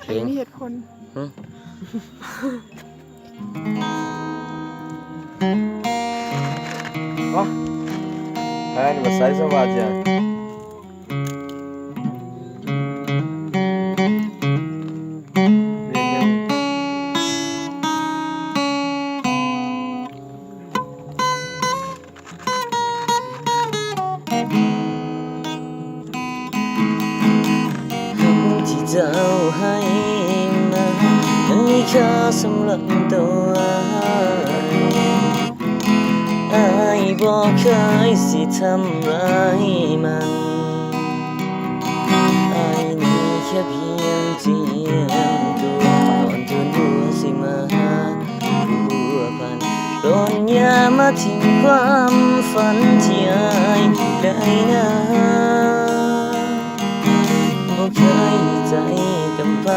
อันนี้มีเหตุผลวะไอ้นี่มาใส่สวัสดิ์ที่เจ้าให้มามันมีค่าสำหรับตัวอายบอกเคยสิทำร้ายมันอายนี่แค่เพียงเจียมตัวก่อนเธอรู้สิมาหาผัวพันโดนยามาทิ้งความฝันที่อายได้นะบ่เคยใจกับใคร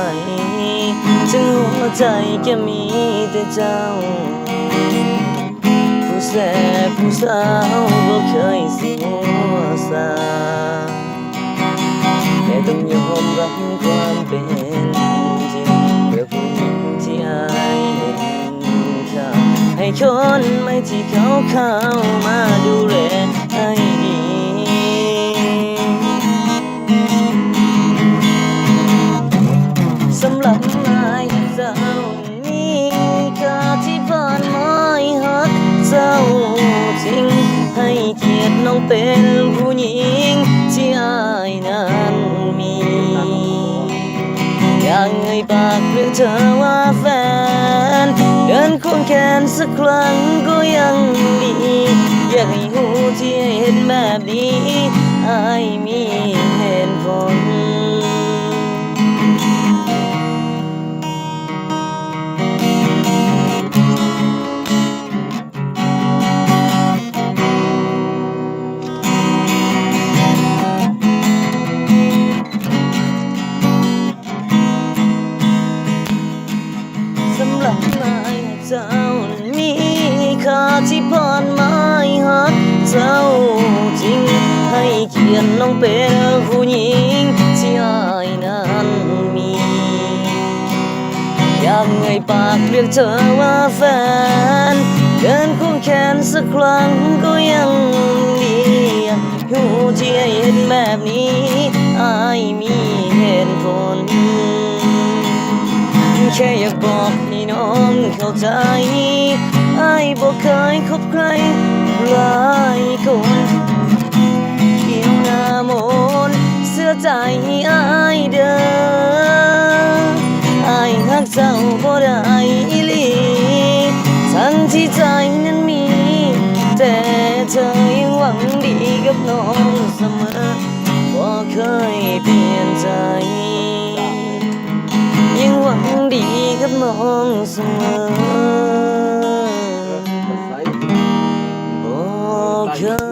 ถึงหัวใจแค่มีแต่เจ้าผู้แสบผู้สาวบ่เคยสิหัวซาแต่ต้องยอมรับความเป็นจริงเพื่อผู้หญิงที่อายเห็นค่าให้คนใหม่ที่เขาเข้ามาดูแลให้ดีสำหรับนายเจ้านี้ค่าที่ผ่านมาหักเจ้าจริงให้เกียรติน้องเป็นผู้หญิงที่อายนั้นมีอยากเอ่ยปากเรียกเธอว่าแฟนเดินควงแขนสักครั้งก็ยังดีอยากให้หูที่เห็นแบบนี้อายมีเหตุผลสำหรับนายเจ้ามีค่าที่ผ่านมาหักเจ้าจริงให้เกียรติน้องเป็นผู้หญิงที่อายนั้นมีอยากเอ่ยปากเรียกเธอว่าแฟนเดินควงแขนสักครั้งก็ยังดีหูที่เห็นแบบนี้อายมีเหตุผลแค่อยากบอกให้น้องเข้าใจอายบอกเคยคบใครหลายคนเกี่ยวหน้ามนเสื้อใจอายเด้ออายหักเจ้าบ่ได้อีหลีทั้งที่ใจนั้นมีแต่เธอยังหวังดีกับน้องเสมอบ่เคยเปลี่ยนใจยังหวังดีกับน้องเสมอบ่เคย